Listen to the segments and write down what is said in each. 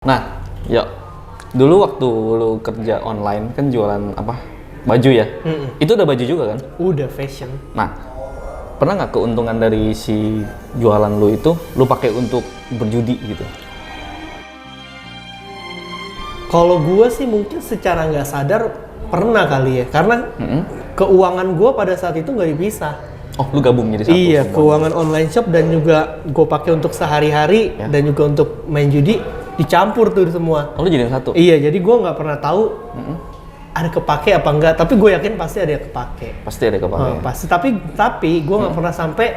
Nah, yuk. Dulu waktu lu kerja online kan jualan apa? Baju ya? Itu udah baju juga kan? Udah fashion. Nah, pernah nggak keuntungan dari si jualan lu itu lu pakai untuk berjudi gitu? Kalau gue sih mungkin secara nggak sadar pernah kali ya, karena keuangan gue pada saat itu nggak dipisah. Oh, lu gabung jadi satu? Iya, semua. keuangan online shop dan juga gue pakai untuk sehari-hari Ya. dan juga untuk main judi dicampur tuh semua. Oh, lu jadi satu? Iya, jadi gue nggak pernah tahu ada kepake apa enggak, tapi gue yakin pasti ada yang kepake. Pasti ada kepake. Pasti, tapi gue nggak pernah sampai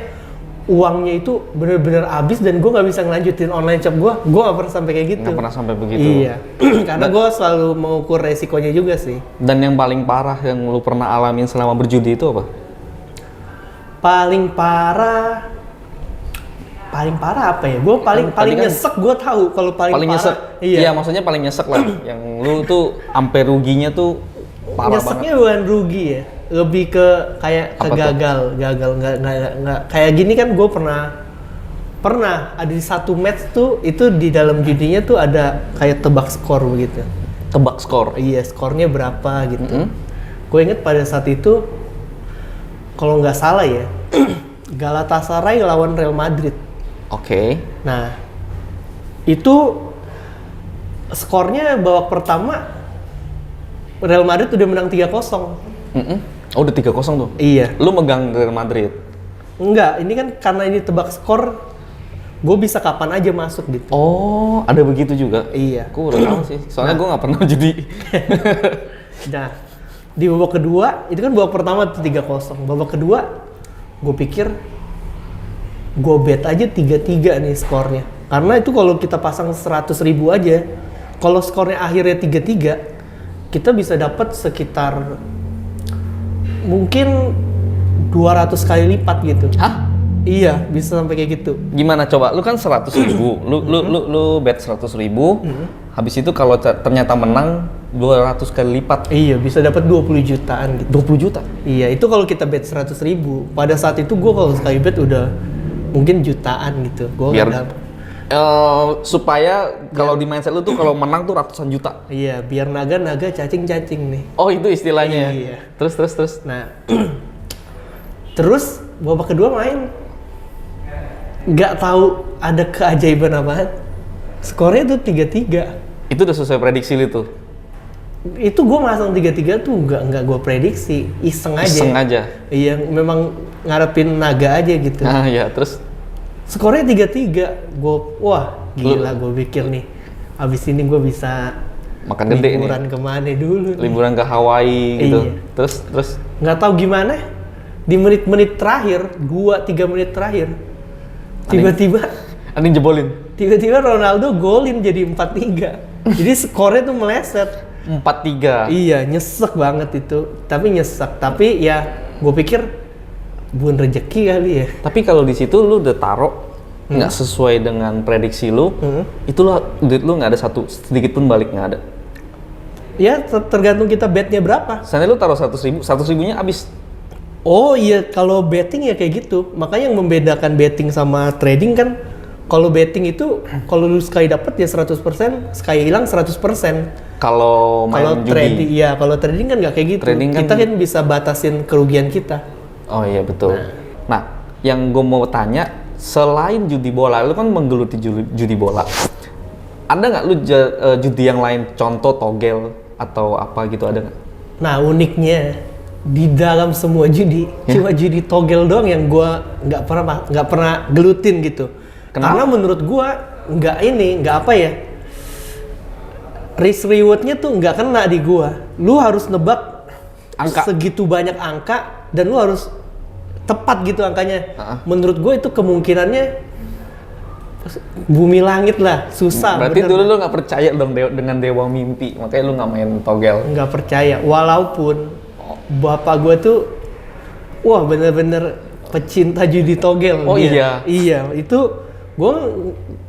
uangnya itu bener-bener habis dan gue nggak bisa ngelanjutin online shop gue nggak pernah sampai kayak gitu. Nggak pernah sampai begitu? Iya, karena gue selalu mengukur resikonya juga sih. Dan yang paling parah yang lu pernah alamin selama berjudi itu apa? Paling parah apa ya? Gue paling Tadi kan nyesek, gue tahu kalau paling parah. nyesek? Iya, maksudnya paling nyesek lah. Yang lu tuh sampai ruginya tuh parah Nyeseknya banget. bukan rugi ya, lebih ke kayak Apa tuh? gagal nggak kayak gini kan. Gue pernah ada di satu match tuh, itu di dalam judinya tuh ada kayak tebak skor begitu. Tebak skor? Iya, skornya berapa gitu. Gue inget pada saat itu kalau nggak salah ya Galatasaray lawan Real Madrid. Oke. Nah, itu skornya babak pertama Real Madrid udah menang 3-0. Oh, udah 3-0 tuh? Iya. Lu megang Real Madrid? Enggak, ini kan karena ini tebak skor, gue bisa kapan aja masuk gitu. Oh, ada begitu juga? Iya. Gue udah tahu sih, soalnya gue nggak pernah judi. Nah, di babak kedua, itu kan babak pertama tuh 3-0. Babak kedua, gue pikir gue bet aja 3-3 nih skornya. Karena itu kalau kita pasang 100.000 aja, kalau skornya akhirnya 3-3, kita bisa dapat sekitar mungkin 200 kali lipat gitu. Hah? Iya, bisa sampai kayak gitu. Gimana coba? Lu kan 100.000, lu bet 100.000, habis itu kalau ternyata menang 200 kali lipat. Iya, bisa dapat 20 jutaan gitu. 20 juta? Iya, itu kalau kita bet 100.000. Pada saat itu gue kalau sekali bet udah mungkin jutaan gitu. Gua Biar nggak dapet. supaya kalau di mindset lu tuh kalau menang tuh ratusan juta. Iya, biar naga cacing-cacing nih. Oh, itu istilahnya ya? Iya. Terus. Nah, terus babak kedua main, nggak tahu ada keajaiban apaan. Skornya tuh 3-3. Itu udah sesuai prediksi lu tuh? Itu gue masang 3-3 tuh nggak gue prediksi, iseng aja. Iseng aja? Iya, memang ngarepin naga aja gitu. Nah, ya, terus? Skornya 3-3, wah gila, gue pikir nih, abis ini gue bisa Makan gede nih? liburan kemana dulu nih. Liburan ke Hawaii gitu? Iya. Terus? Nggak tahu gimana, di menit-menit terakhir, 2-3 menit terakhir, tiba-tiba Ronaldo golin jadi 4-3. Jadi skornya tuh meleset. 4-3? Iya, nyesek banget itu, tapi ya gue pikir bukan rezeki kali ya. Tapi kalau di situ lu udah taruh nggak sesuai dengan prediksi lu, itu duit lu nggak ada sedikit pun balik, nggak ada. Ya tergantung kita betnya berapa. Misalnya lu taruh 100.000, 100.000-nya habis. Oh iya, kalau betting ya kayak gitu. Makanya yang membedakan betting sama trading kan, kalau betting itu kalau lu sekali dapat ya 100%, sekali hilang 100%. Kalau main judi. Trading, iya, kalau trading kan nggak kayak gitu. Trading kan- Kita kan bisa batasin kerugian kita. Oh iya betul. Nah, yang gue mau tanya, selain judi bola, lu kan menggeluti judi bola. Ada nggak lu judi yang lain, contoh togel atau apa gitu, ada nggak? Nah, uniknya di dalam semua judi, cuma judi togel doang yang gua nggak pernah gelutin gitu. Kenapa? Karena menurut gua nggak apa ya, risk rewardnya tuh nggak kena di gua. Lu harus nebak Angka. segitu banyak angka dan lu harus tepat gitu angkanya. Menurut gua itu kemungkinannya bumi langit lah, susah. Berarti bener. dulu lu nggak percaya dong dengan dewa mimpi, makanya lu nggak main togel. Nggak percaya, walaupun bapak gue tuh wah bener-bener pecinta judi togel. Oh dia. Iya, itu gue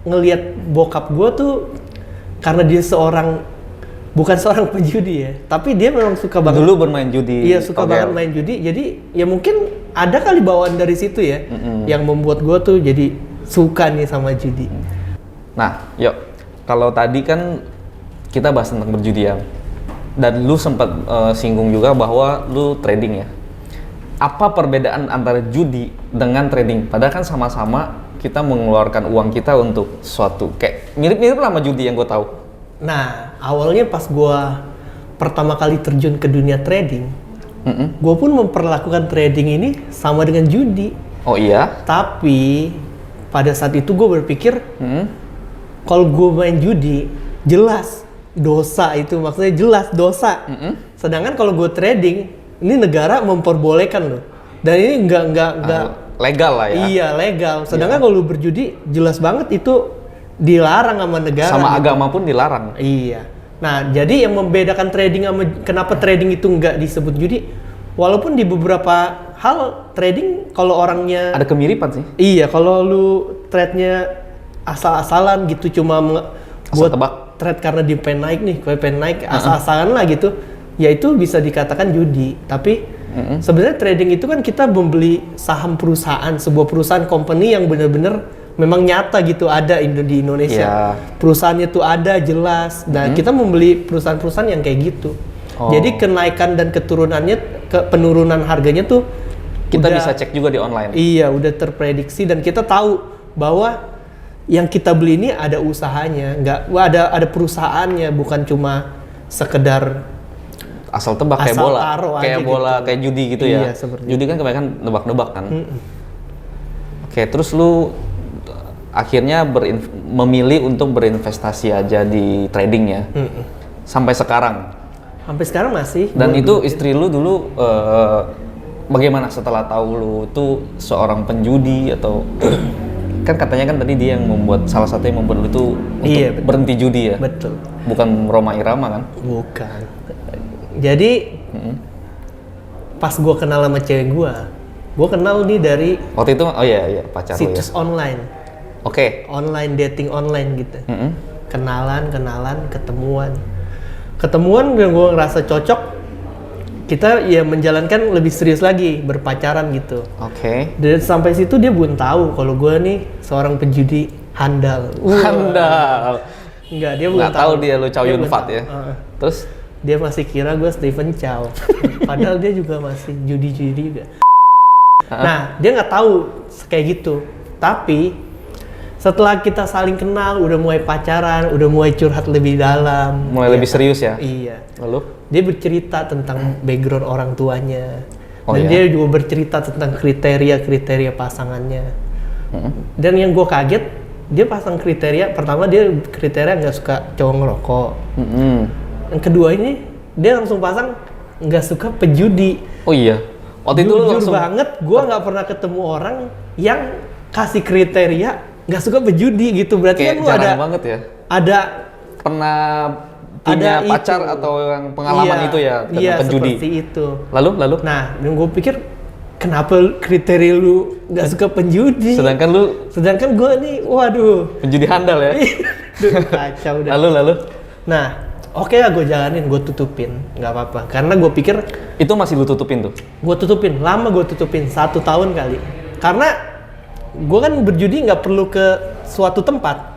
ngelihat bokap gue tuh, karena dia bukan seorang pejudi ya, tapi dia memang suka banget. Dulu bermain judi. Iya, suka banget main judi. Jadi ya mungkin ada kali bawaan dari situ ya, yang membuat gue tuh jadi suka nih sama judi. Nah, yuk Kalau tadi kan kita bahas tentang perjudian, dan lu sempat singgung juga bahwa lu trading ya. Apa perbedaan antara judi dengan trading? Padahal kan sama-sama kita mengeluarkan uang kita untuk suatu kayak mirip-mirip lah sama judi yang gue tahu. Nah, awalnya pas gue pertama kali terjun ke dunia trading, gue pun memperlakukan trading ini sama dengan judi. Oh iya? Tapi pada saat itu gue berpikir, kalau gue main judi, jelas dosa itu, maksudnya jelas dosa. Sedangkan kalau gue trading, ini negara memperbolehkan loh. Dan ini nggak legal lah ya. Iya, legal. Sedangkan kalau lu berjudi, jelas banget itu dilarang sama negara. Sama gitu. agama pun dilarang. Iya. Nah, jadi yang membedakan trading sama kenapa trading itu nggak disebut judi, walaupun di beberapa hal trading kalau orangnya Ada kemiripan sih. iya, kalau lu trade-nya asal-asalan gitu, cuma buat tebak. trade karena dia pengen naik nih, pengen naik asal-asalan lah gitu, ya itu bisa dikatakan judi. Tapi sebenarnya trading itu kan kita membeli saham perusahaan, sebuah perusahaan company yang benar-benar memang nyata gitu ada di Indonesia. Yeah. Perusahaannya tuh ada jelas. Nah, kita membeli perusahaan-perusahaan yang kayak gitu. Jadi kenaikan dan keturunannya, penurunan harganya tuh Kita udah, bisa cek juga di online. iya, udah terprediksi dan kita tahu bahwa yang kita beli ini ada usahanya, ada perusahaannya, bukan cuma sekedar Asal tebak kayak asal bola. taruh Kayak aja bola, gitu. kayak judi gitu Iya, ya. seperti Judi kan kebanyakan nebak-nebak kan. Oke, terus lu akhirnya memilih untuk berinvestasi aja di trading ya. Sampai sekarang. Sampai sekarang masih. Dan itu istri lu dulu bagaimana setelah tahu lu tuh seorang penjudi atau kan katanya kan tadi dia yang membuat, salah satu yang membuat lu tuh untuk Iya, betul. berhenti judi ya. Betul. Bukan Roma Irama kan? Bukan. Jadi pas gue kenal sama cewek gue kenal nih dari Waktu itu oh iya pacar lu ya. situs online, Oke. online dating online gitu. Kenalan, ketemuan yang gue ngerasa cocok. Kita ya menjalankan lebih serius lagi, berpacaran gitu. Oke. Dan sampai situ dia belum tahu kalau gue nih seorang penjudi handal. Handal. Enggak, dia belum Nggak tahu dia lu Chow Dia Yun belum Fat tahu. ya. Terus Dia masih kira gue Stephen Chow. Padahal dia juga masih judi-judi juga. Nah, dia nggak tahu kayak gitu. Tapi setelah kita saling kenal, udah mulai pacaran, udah mulai curhat lebih dalam. mulai lebih serius ya. Iya. Lalu Dia bercerita tentang background orang tuanya. Oh, Dan iya? dia juga bercerita tentang kriteria-kriteria pasangannya. Dan yang gue kaget, dia pasang kriteria, pertama dia kriteria nggak suka cowok ngerokok. Yang kedua ini, dia langsung pasang nggak suka penjudi. oh iya. Waktu itu lu Jujur langsung banget, gue nggak pernah ketemu orang yang kasih kriteria nggak suka penjudi gitu. Berarti kayak kan lu jarang ada banget ya. ada Pernah punya ada pacar itu. atau yang pengalaman Iya, itu ya tentang iya, penjudi. seperti itu. Lalu Nah, yang gue pikir kenapa kriteria lu nggak suka penjudi? sedangkan lu gue nih, waduh, penjudi handal ya. Duh, kacau dah. lalu Nah, oke lah gue jalanin, gue tutupin, nggak apa-apa. Karena gue pikir itu masih lu tutupin tuh. gue tutupin, lama gue tutupin, 1 tahun kali. Karena gue kan berjudi nggak perlu ke suatu tempat.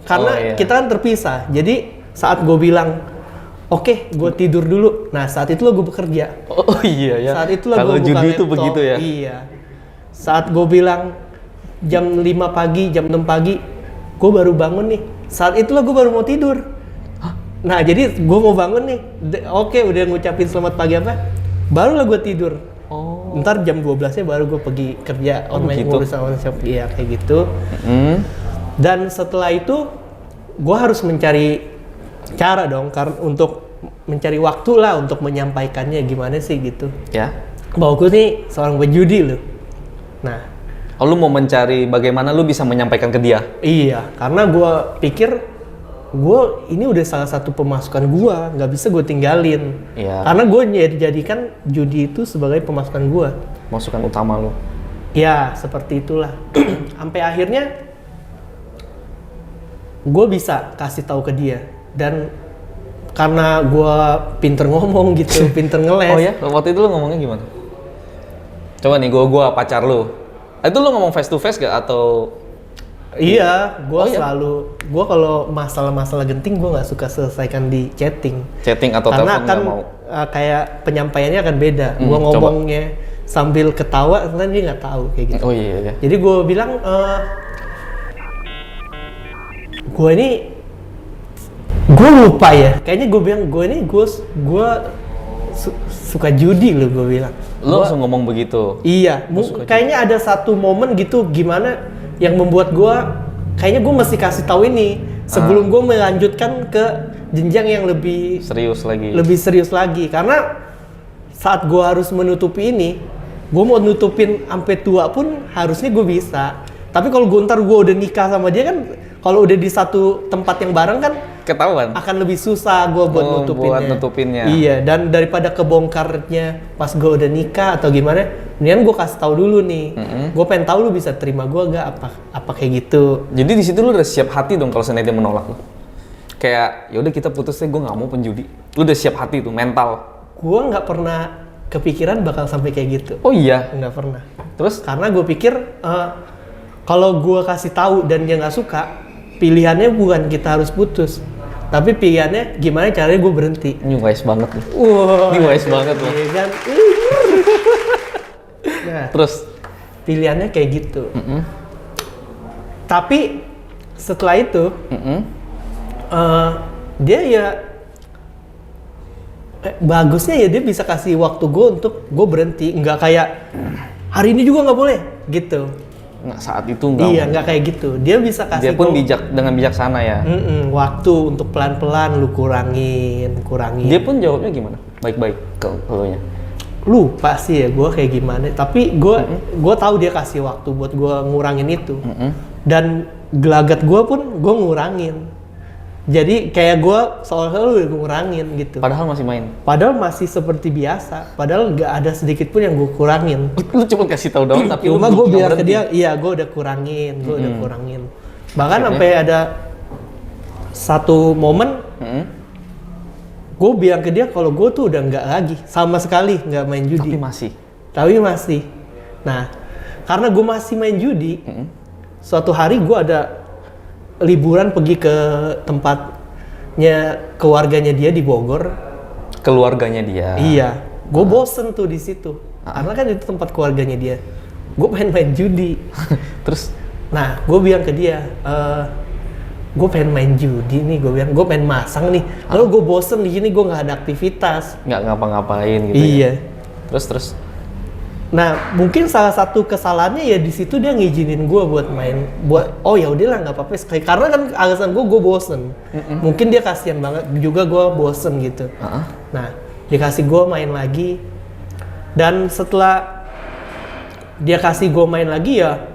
Karena Oh, iya. kita kan terpisah. Jadi saat gue bilang, oke, gue tidur dulu. Nah, saat itu gue bekerja. Oh iya ya. Saat itulah Kalau gue buka judi itu laptop. begitu ya. Iya. Saat gue bilang jam 5 pagi, jam 6 pagi, gue baru bangun nih. Saat itulah gue baru mau tidur. Nah, jadi gue mau bangun nih. Oke, udah ngucapin selamat pagi apa? Barulah gue tidur. Oh. Ntar jam 12-nya baru gue pergi kerja online, begitu. ngurus online shop. Iya, kayak gitu. Dan setelah itu gue harus mencari cara dong untuk mencari waktu lah untuk menyampaikannya gimana sih gitu. Ya. Bahwa gue nih seorang penjudi loh. Nah, Oh, lu mau mencari bagaimana lu bisa menyampaikan ke dia. iya, karena gue pikir gue ini udah salah satu pemasukan gue, nggak bisa gue tinggalin. Iya. Karena gue jadikan judi itu sebagai pemasukan gue. Masukan utama lu. Ya, seperti itulah. Sampai akhirnya gue bisa kasih tahu ke dia. Dan karena gue pinter ngomong gitu, pinter ngeles. Oh ya, waktu itu lu ngomongnya gimana? Coba nih, gua pacar lu. Itu lu ngomong face to face gak atau Iya, gue Oh, iya? selalu, gue kalau masalah-masalah genting gue nggak suka selesaikan di chatting. Chatting atau Karena telepon kan nggak mau. kayak penyampaiannya akan beda. Gue coba. ngomongnya sambil ketawa, kan dia nggak tahu kayak gitu. Oh iya iya. Jadi gue bilang, gue ini, gue lupa ya. Kayaknya gue bilang gue ini suka judi loh, gue bilang. Lo langsung ngomong begitu. Iya, kayaknya ada satu momen gitu gimana yang membuat gue kayaknya gue mesti kasih tahu ini sebelum gue melanjutkan ke jenjang yang lebih Serius lagi. Karena saat gue harus menutupi ini, gue mau nutupin sampai tua pun harusnya gue bisa. Tapi kalau ntar gue udah nikah sama dia kan, kalau udah di satu tempat yang bareng kan Ketahuan. akan lebih susah gue buat nutupinnya. Iya, dan daripada kebongkarnya pas gue udah nikah atau gimana, mendingan gue kasih tahu dulu nih. Gue pengen tahu lu bisa terima gue gak apa kayak gitu. Jadi di situ lu udah siap hati dong kalau seandainya dia menolak lu. Kayak yaudah kita putus deh, gue nggak mau penjudi. Lu udah siap hati tuh, mental. Gue nggak pernah kepikiran bakal sampai kayak gitu. Oh iya. Nggak pernah. Terus? Karena gue pikir kalau gue kasih tahu dan dia nggak suka, pilihannya bukan kita harus putus, tapi pilihannya gimana caranya gue berhenti. Ini wise banget nih. Wah, Ini wise banget loh. iya kan? Nah, Terus? pilihannya kayak gitu. Tapi setelah itu, dia ya bagusnya ya dia bisa kasih waktu gue untuk gue berhenti, nggak kayak hari ini juga nggak boleh gitu. Nggak, saat itu nggak. Iya, nggak kayak gitu. Dia bisa kasih. Dia pun dengan bijaksana ya. Waktu untuk pelan-pelan lu kurangin. Dia pun jawabnya gimana? Baik-baik ke elunya. Lupa sih ya gue kayak gimana. Tapi gue tahu dia kasih waktu buat gue ngurangin itu. Dan gelagat gue pun gue ngurangin. Jadi kayak gue soal-soal udah ngurangin gitu. Padahal masih main. Padahal masih seperti biasa. Padahal nggak ada sedikit pun yang gue kurangin. Lu cuma kasih tahu doang tapi Cuma lu gue bilang ke berhenti. dia, iya gue udah kurangin, Bahkan sampai ada satu momen, gue bilang ke dia kalau gue tuh udah nggak lagi, sama sekali nggak main judi. Tapi masih. Nah, karena gue masih main judi, suatu hari gue ada liburan pergi ke tempatnya keluarganya dia di Bogor. Keluarganya dia. Iya, gue bosen tuh di situ. Karena kan itu tempat keluarganya dia. Gue pengen main judi. Terus? Nah, gue bilang ke dia, gue pengen main judi nih. Gue bilang, gue pengen masang nih. Lalu gue bosen di sini, gue nggak ada aktivitas. Nggak ngapa-ngapain gitu. Iya. Ya? Terus? Nah, mungkin salah satu kesalahannya ya di situ dia ngizinin gue buat main, oh ya udahlah nggak apa-apa. Karena kan alasan gue bosen. Mungkin dia kasihan banget juga gue bosen gitu. Nah, dikasih gue main lagi. Dan setelah dia kasih gue main lagi ya,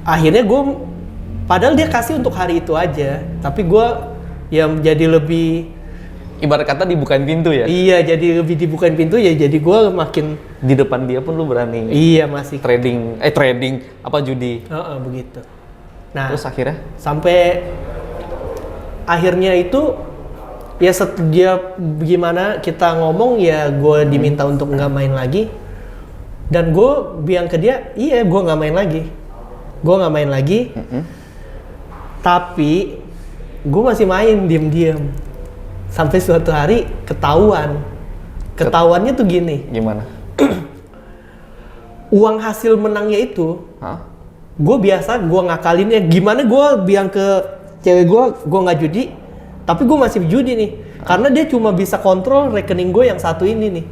akhirnya gue, padahal dia kasih untuk hari itu aja, tapi gue yang jadi lebih, ibarat kata dibukain pintu ya? Iya, jadi lebih dibukain pintu ya, jadi gue makin di depan dia pun lu berani. Iya, masih trading apa judi. Begitu. Nah, terus akhirnya sampai akhirnya itu ya dia gimana kita ngomong ya, gue diminta untuk nggak main lagi, dan gue bilang ke dia, iya gue nggak main lagi, tapi gue masih main diam-diam. Sampai suatu hari ketahuannya tuh gini. Gimana? Uang hasil menangnya itu, gue ngakalinnya gimana, gue bilang ke cewek gue nggak judi, tapi gue masih judi nih. Karena dia cuma bisa kontrol rekening gue yang satu ini nih,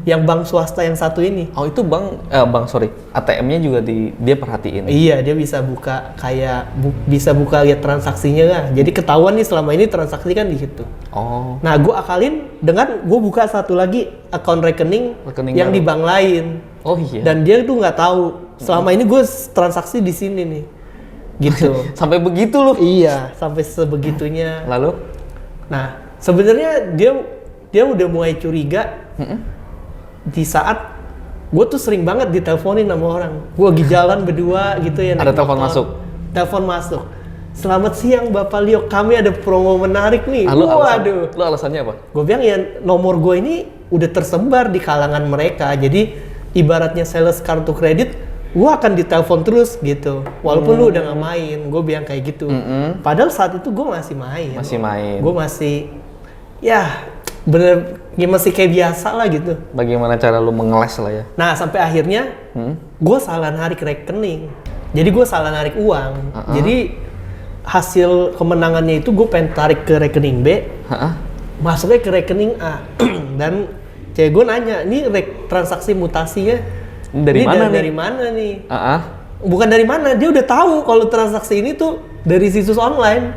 yang bank swasta yang satu ini. Oh itu ATM-nya juga dia perhatiin. Iya, dia bisa buka bisa buka lihat transaksinya lah. Jadi ketahuan nih selama ini transaksi kan di situ. Oh. Nah, gue akalin dengan gue buka satu lagi akun rekening yang di bank lain. Oh iya. Dan dia tuh nggak tahu selama ini gue transaksi di sini nih. Gitu. Sampai begitu loh. Iya, sampai sebegitunya. Lalu? Nah, sebenarnya dia udah mulai curiga. Di saat gue tuh sering banget diteleponin sama orang. Gue lagi jalan berdua gitu ya. Ada telepon masuk? Telepon masuk. Selamat siang Bapak Leo, kami ada promo menarik nih. Waduh. Lu alasannya apa? Gue bilang ya nomor gue ini udah tersebar di kalangan mereka. Jadi ibaratnya sales kartu kredit, gue akan ditelepon terus gitu, walaupun lu udah nggak main, gue bilang kayak gitu. Padahal saat itu gue masih main. Gue masih, ya bener, ya masih kayak biasa lah gitu. Bagaimana cara lu mengeles lah ya? Nah sampai akhirnya, gue salah narik rekening. Jadi gue salah narik uang. Jadi hasil kemenangannya itu gue pengen tarik ke rekening B, masuknya ke rekening A. Dan cewek gue nanya, ini transaksi mutasinya dari mana nih? Bukan dari mana, dia udah tahu kalau transaksi ini tuh dari situs online.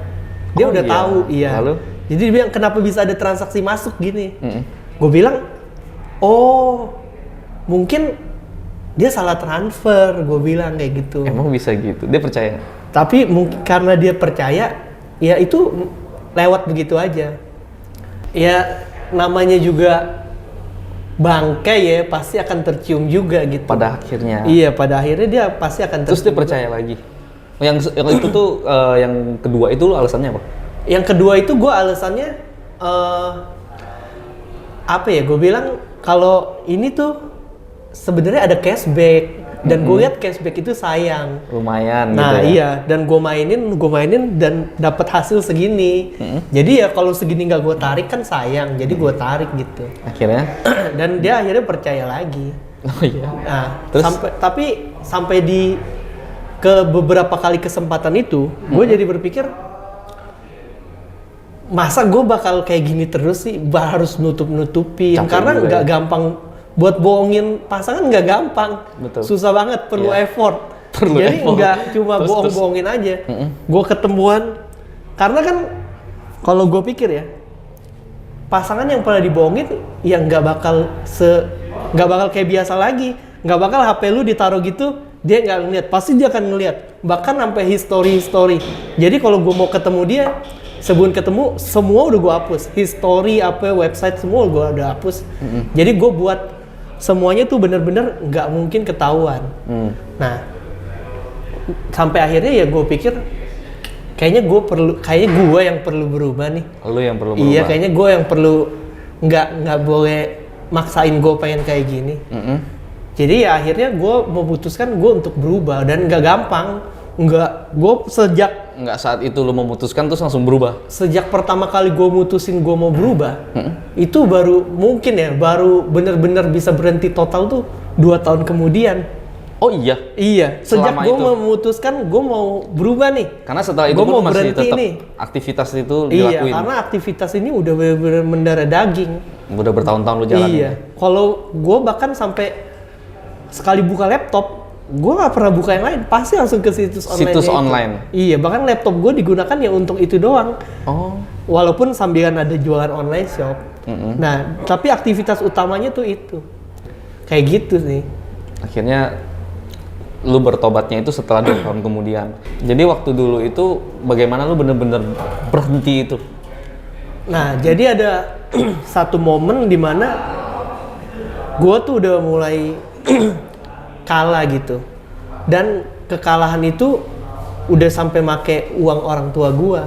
Dia udah tahu, iya. Lalu? Jadi dia bilang, kenapa bisa ada transaksi masuk gini? Gue bilang, oh mungkin dia salah transfer, gue bilang kayak gitu. Emang bisa gitu? Dia percaya? Tapi mungkin karena dia percaya, ya itu lewat begitu aja. Ya namanya juga bangkai ya, pasti akan tercium juga gitu. Pada akhirnya. Iya, pada akhirnya dia pasti akan tercium. Terus dia percaya juga lagi. Yang itu tuh yang kedua itu alasannya apa? Yang kedua itu gue alasannya apa ya? Gue bilang kalau ini tuh sebenarnya ada cashback dan gue lihat cashback itu sayang. Lumayan gitu. Nah ya? iya, dan gue mainin dan dapat hasil segini. Jadi ya kalau segini nggak gue tarik kan sayang. Jadi gue tarik gitu. Akhirnya? Dan dia akhirnya percaya lagi. Oh iya. Nah, terus? sampai ke beberapa kali kesempatan itu, gue jadi berpikir, masa gue bakal kayak gini terus sih, harus nutup-nutupin. Karena nggak gampang buat bohongin pasangan, nggak gampang. Betul. Susah banget, perlu effort. Jadi nggak cuma bohong-bohongin aja. Gue ketemuan, karena kan kalau gue pikir ya, pasangan yang pernah dibohongin ya nggak bakal kayak biasa lagi. Nggak bakal HP lu ditaruh gitu, dia nggak ngeliat, pasti dia akan ngeliat, bahkan sampai history. Jadi kalau gue mau ketemu dia, sebelum ketemu semua udah gue hapus, history apa website semua gue udah hapus. Jadi gue buat semuanya tuh bener-bener nggak mungkin ketahuan. Nah sampai akhirnya ya gue pikir kayaknya gue yang perlu berubah nih. Lu yang perlu berubah. Iya, kayaknya gue yang perlu nggak boleh maksain gue pengen kayak gini. Jadi ya akhirnya gue memutuskan gue untuk berubah, dan nggak gampang. Nggak saat itu lu memutuskan terus langsung berubah? Sejak pertama kali gue mutusin gue mau berubah, itu baru bener-bener bisa berhenti total tuh 2 tahun kemudian. Oh iya? Iya, sejak gue memutuskan gue mau berubah nih. Karena setelah itu mau masih tetap nih. Aktivitas itu dilakuin? Iya, karena aktivitas ini udah bener-bener mendarah daging. Udah bertahun-tahun lu jalanin? Iya, kalau gue bahkan sampai sekali buka laptop, gue nggak pernah buka yang lain, pasti langsung ke situs online. Situs online? Iya, bahkan laptop gue digunakan ya untuk itu doang. Oh. Walaupun sambilan ada jualan online shop. Nah, tapi aktivitas utamanya tuh itu. Kayak gitu sih. Akhirnya lu bertobatnya itu setelah 2 tahun kemudian. Jadi waktu dulu itu bagaimana lu bener-bener berhenti itu? Nah, jadi ada satu momen di mana gue tuh udah mulai kalah gitu, dan kekalahan itu udah sampai make uang orang tua gue.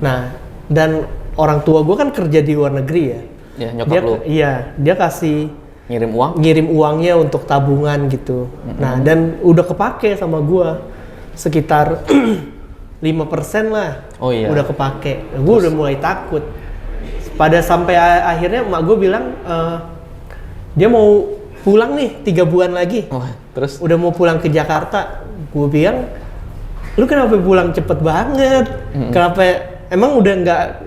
Nah, dan orang tua gue kan kerja di luar negeri ya. Ya, nyokap lu? Iya, dia kasih ngirim uangnya untuk tabungan gitu. Nah, dan udah kepake sama gue sekitar 5% lah. Oh iya. Udah kepake. Gue udah mulai takut. Pada sampai akhirnya emak gue bilang dia mau pulang nih 3 bulan lagi. Oh, terus? Udah mau pulang ke Jakarta. Gue bilang, lu kenapa pulang cepet banget? Kenapa emang udah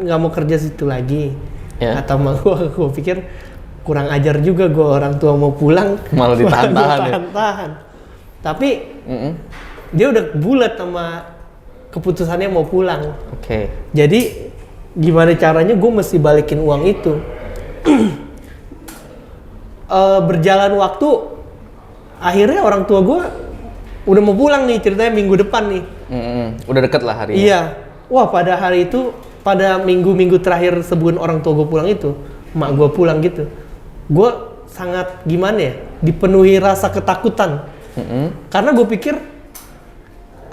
nggak mau kerja situ lagi? Yeah. Kata emak gue pikir kurang ajar juga gue, orang tua mau pulang malah ditahan-tahan ya? Tapi dia udah bulat sama keputusannya mau pulang. Oke. Jadi gimana caranya gue mesti balikin uang itu. Berjalan waktu, akhirnya orang tua gue udah mau pulang nih, ceritanya minggu depan nih. Udah deket lah harinya. Iya. Wah, pada hari itu, pada minggu-minggu terakhir sebelum orang tua gue pulang itu, emak gue pulang gitu, gue sangat gimana ya, dipenuhi rasa ketakutan. Karena gue pikir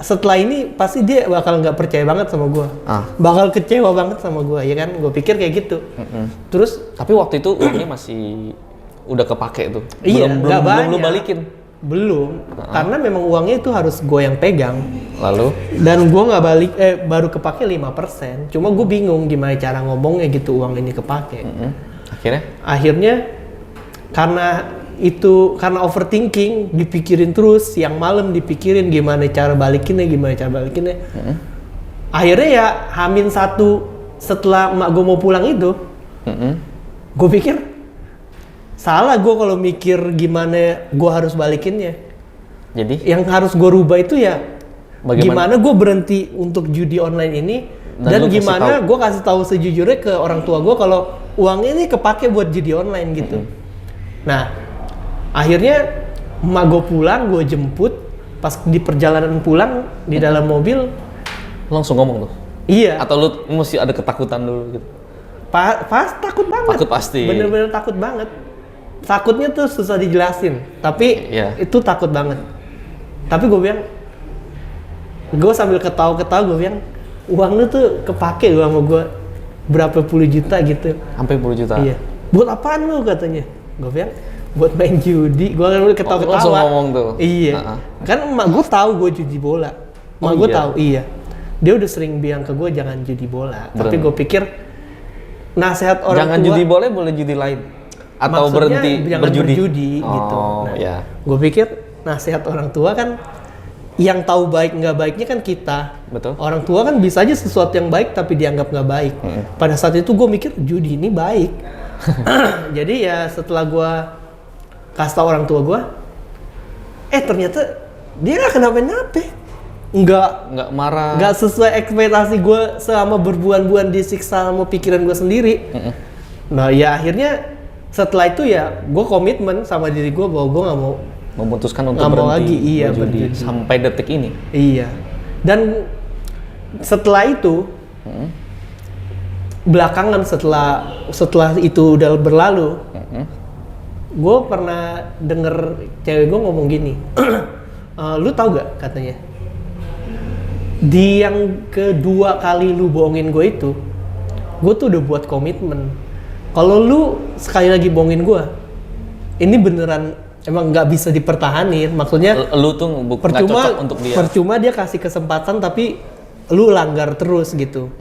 setelah ini pasti dia bakal nggak percaya banget sama gue, bakal kecewa banget sama gue, ya kan? Gue pikir kayak gitu. Terus tapi waktu itu uangnya masih udah kepake tuh. Iya, belum lu balikin. Belum, karena memang uangnya itu harus gue yang pegang. Lalu? Dan gue nggak balik, baru kepake 5%. Cuma gue bingung gimana cara ngomongnya gitu uang ini kepake. Akhirnya? Akhirnya karena overthinking, dipikirin terus, siang malam dipikirin gimana cara balikinnya. Akhirnya ya H-1 setelah emak gue mau pulang itu, gue pikir salah gue kalau mikir gimana gue harus balikinnya. Jadi? Yang harus gue rubah itu ya Bagaimana? gimana gue berhenti untuk judi online ini dan lu kasih gimana gue kasih tahu sejujurnya ke orang tua gue kalau uang ini kepake buat judi online gitu. Nah, akhirnya emak gue pulang, gue jemput, pas di perjalanan pulang di dalam mobil Langsung ngomong tuh? iya. Atau lu mesti ada ketakutan dulu gitu? Pas takut banget. Takut pasti. Bener-bener takut banget. Takutnya tuh susah dijelasin, tapi Iya. itu takut banget. Tapi gue bilang, gue sambil ketawa-ketawa gue bilang, uang lu tuh kepake gua sama gue berapa puluh juta gitu. Sampai 10 juta? Iya. Buat apaan lu katanya? Gue bilang, buat main judi. Gue kan udah ketawa-ketawa. Langsung ngomong tuh? Iya. Kan emak gue tahu gue judi bola. Emak gue iya? tahu, iya. Dia udah sering bilang ke gue jangan judi bola. Tapi Bener. gue pikir nasihat orang Jangan tua. judi boleh judi lain? Atau Maksudnya berhenti jangan berjudi? gitu. Oh, Nah, ya. gue pikir nasihat orang tua kan yang tahu baik nggak baiknya kan kita. Betul. Orang tua kan bisa aja sesuatu yang baik tapi dianggap nggak baik. Pada saat itu gue mikir judi ini baik. Jadi ya setelah gue kasih tahu orang tua gue, ternyata dia nggak kenapa-napa. Nggak marah? Nggak sesuai ekspektasi gue selama berbulan-bulan disiksa sama pikiran gue sendiri. Nah ya akhirnya setelah itu ya gue komitmen sama diri gue bahwa gue nggak mau Memutuskan untuk nggak mau berhenti lagi, iya, berjudi berjudi. sampai detik ini? Iya. Dan setelah itu belakangan setelah itu udah berlalu, gue pernah denger cewek gue ngomong gini, lu tahu gak katanya? Di yang kedua kali lu bohongin gue itu, gue tuh udah buat komitmen. Kalau lu sekali lagi bohongin gue, ini beneran emang nggak bisa dipertahanin. Maksudnya Lu tuh nggak cocok untuk dia? percuma dia kasih kesempatan tapi lu langgar terus gitu.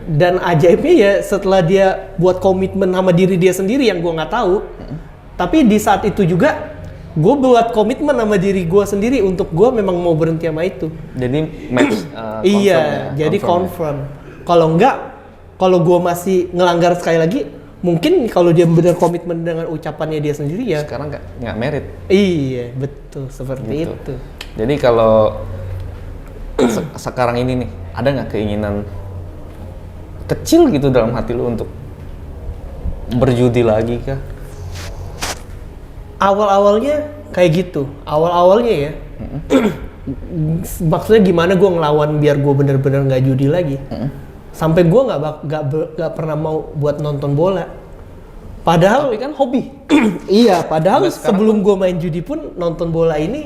Dan ajaibnya ya setelah dia buat komitmen sama diri dia sendiri yang gue nggak tahu, tapi di saat itu juga gue buat komitmen sama diri gue sendiri untuk gue memang mau berhenti sama itu. Jadi match Iya, jadi confirm. Kalau enggak, kalau gue masih ngelanggar sekali lagi, mungkin kalau dia benar komitmen dengan ucapannya dia sendiri ya. Sekarang nggak merit. Iya, betul seperti Gitu. itu. Jadi kalau sekarang ini nih, ada nggak keinginan kecil gitu dalam hati lu untuk berjudi lagi kah? Awal-awalnya kayak gitu. Awal-awalnya ya. Maksudnya gimana gue ngelawan biar gue bener-bener nggak judi lagi. Sampai gue nggak pernah mau buat nonton bola. Padahal Tapi kan hobi. iya, padahal Juga sekarang sebelum gue main judi pun nonton bola ini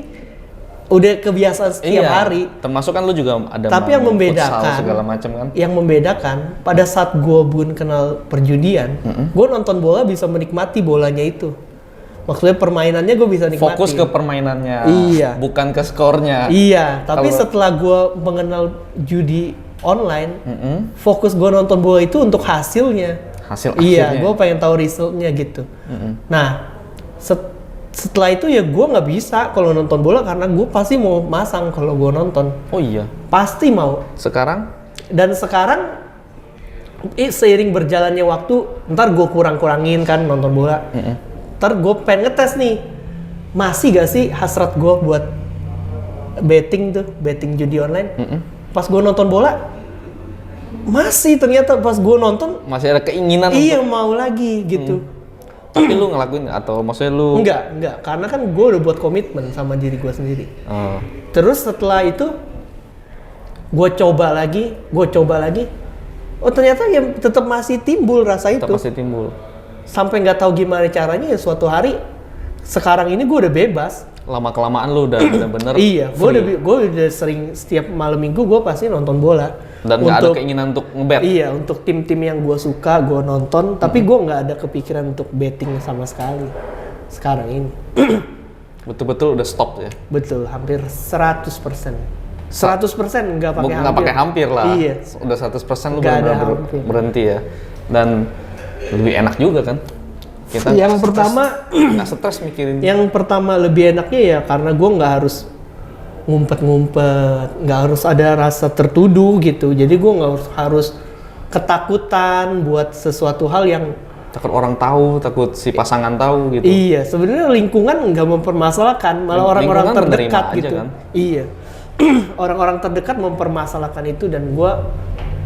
udah kebiasaan setiap hari. Termasuk kan lu juga ada Tapi yang main membedakan, futsal segala macam kan. yang membedakan pada saat gue belum kenal perjudian, gue nonton bola bisa menikmati bolanya itu. Maksudnya permainannya gue bisa nikmati. Fokus ke permainannya, Iya. bukan ke skornya. Iya, tapi Kalau- setelah gue mengenal judi online, fokus gue nonton bola itu untuk hasilnya. Hasil Iya, akhirnya. gue pengen tahu resultnya gitu. Nah, setelah itu ya gue nggak bisa kalau nonton bola karena gue pasti mau masang kalau gue nonton. Oh iya. Pasti mau. Sekarang Dan sekarang seiring berjalannya waktu, ntar gue kurang-kurangin kan nonton bola. Ntar gue pengen ngetes nih, masih gak sih hasrat gue buat betting judi online. Pas gue nonton bola, masih ternyata pas gue nonton, masih ada keinginan iya mau lagi gitu. tapi lu ngelakuin nggak? Atau maksudnya lu Enggak, karena kan gue udah buat komitmen sama diri gue sendiri. Oh, Terus setelah itu, gue coba lagi. Oh ternyata ya tetap masih timbul rasa itu. tetap masih timbul. Sampai nggak tahu gimana caranya ya suatu hari sekarang ini gue udah bebas. Lama kelamaan lu udah bener-bener Iya, free. gue udah sering setiap malam minggu gue pasti nonton bola. Dan nggak ada keinginan untuk ngebet. Iya, untuk tim-tim yang gue suka gue nonton, tapi gue nggak ada kepikiran untuk betting sama sekali sekarang ini. Betul-betul udah stop ya. Betul, hampir 100%. 100% nggak pakai Nggak pakai hampir lah. Iya. Udah 100% lu Nggak ada benar-benar hampir. berhenti ya. Dan lebih enak juga kan. Kita Yang nggak pertama, stres- nggak stres mikirin. yang pertama lebih enaknya ya karena gue nggak harus ngumpet-ngumpet, nggak harus ada rasa tertuduh gitu. Jadi gue nggak harus ketakutan buat sesuatu hal yang Takut orang tahu, takut si pasangan tahu gitu. iya, sebenarnya lingkungan nggak mempermasalahkan, malah orang-orang Lingkungan terdekat menerima aja gitu. kan? Iya, orang-orang terdekat mempermasalahkan itu dan gue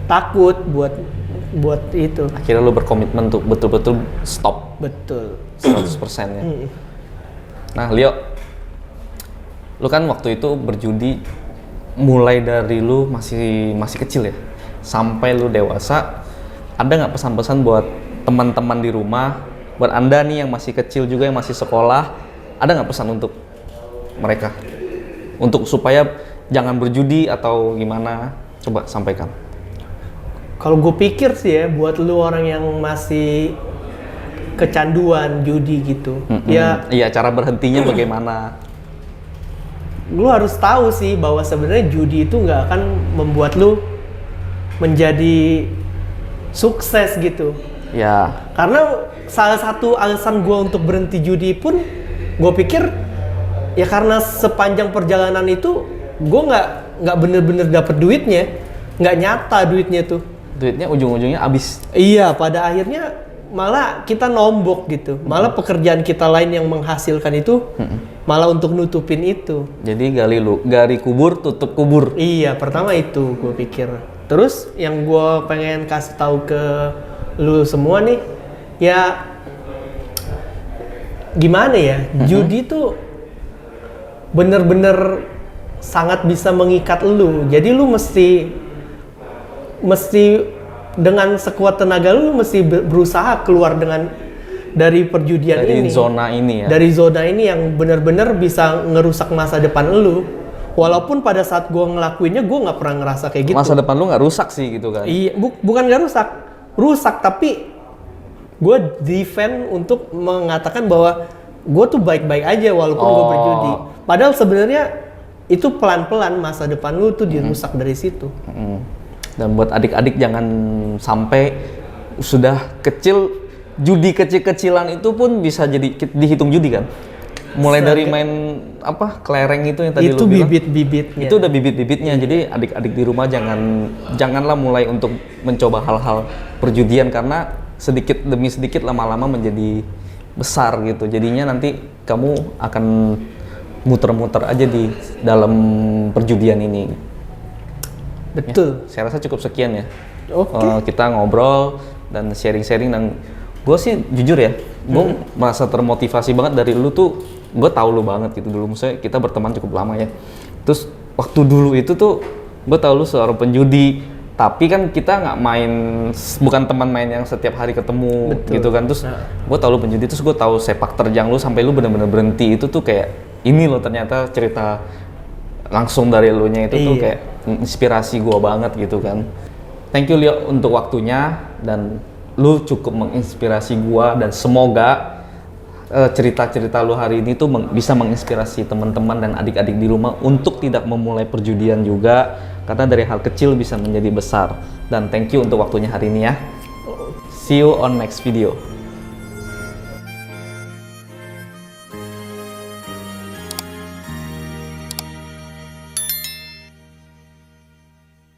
takut buat itu. Akhirnya lu berkomitmen untuk betul-betul stop Betul. 100% ya. Nah, Leo, lu kan waktu itu berjudi mulai dari lu masih kecil ya, sampai lu dewasa. Ada nggak pesan-pesan buat teman-teman di rumah, buat anda nih yang masih kecil juga yang masih sekolah, ada nggak pesan untuk mereka, untuk supaya jangan berjudi atau gimana? Coba sampaikan. Kalau gue pikir sih ya, buat lu orang yang masih kecanduan judi gitu, ya Iya, cara berhentinya bagaimana? lu harus tahu sih bahwa sebenarnya judi itu nggak akan membuat lu menjadi sukses gitu. Ya, Karena salah satu alasan gue untuk berhenti judi pun, gue pikir ya karena sepanjang perjalanan itu gue nggak bener-bener dapet duitnya, nggak nyata duitnya tuh. duitnya ujung-ujungnya habis. Iya, pada akhirnya malah kita nombok gitu, malah pekerjaan kita lain yang menghasilkan itu malah untuk nutupin itu. Jadi gali kubur, tutup kubur. Iya, pertama itu gue pikir. Terus yang gue pengen kasih tahu ke lu semua nih, ya gimana ya, judi tuh bener-bener sangat bisa mengikat lu. Jadi lu mesti dengan sekuat tenaga lu mesti berusaha keluar dari perjudian Dari ini. zona ini ya. Dari zona ini yang bener-bener bisa ngerusak masa depan lu. Walaupun pada saat gue ngelakuinnya gue nggak pernah ngerasa kayak gitu. Masa depan lu nggak rusak sih gitu kan. Iya, bukan nggak rusak tapi gue defend untuk mengatakan bahwa gue tuh baik-baik aja walaupun gue berjudi. Padahal sebenarnya itu pelan-pelan masa depan lu tuh dirusak dari situ. Dan buat adik-adik jangan sampai sudah kecil, judi kecil-kecilan itu pun bisa jadi dihitung judi kan. Mulai dari main kelereng itu yang tadi Itu lu bilang. bibit-bibitnya. Itu udah bibit-bibitnya. Jadi adik-adik di rumah janganlah mulai untuk mencoba hal-hal perjudian karena sedikit demi sedikit lama-lama menjadi besar gitu. Jadinya nanti kamu akan muter-muter aja di dalam perjudian ini. Betul. Ya, saya rasa cukup sekian ya. Oke. Kita ngobrol dan sharing-sharing dan gue sih jujur ya, gue merasa termotivasi banget dari lu tuh. Gue tahu lu banget gitu dulu, misalnya kita berteman cukup lama ya. Terus waktu dulu itu tuh gue tahu lu seorang penjudi, tapi kan kita nggak main, bukan teman main yang setiap hari ketemu. Betul. Gitu kan. Terus gue tahu lu penjudi, terus gue tahu sepak terjang lu sampai lu benar-benar berhenti. Itu tuh kayak ini loh ternyata cerita langsung dari lu nya itu tuh kayak inspirasi gue banget gitu kan. Thank you Leo untuk waktunya, dan lu cukup menginspirasi gue, dan semoga cerita-cerita lu hari ini tuh bisa menginspirasi teman-teman dan adik-adik di rumah untuk tidak memulai perjudian juga, karena dari hal kecil bisa menjadi besar. Dan thank you untuk waktunya hari ini ya. See you on next video.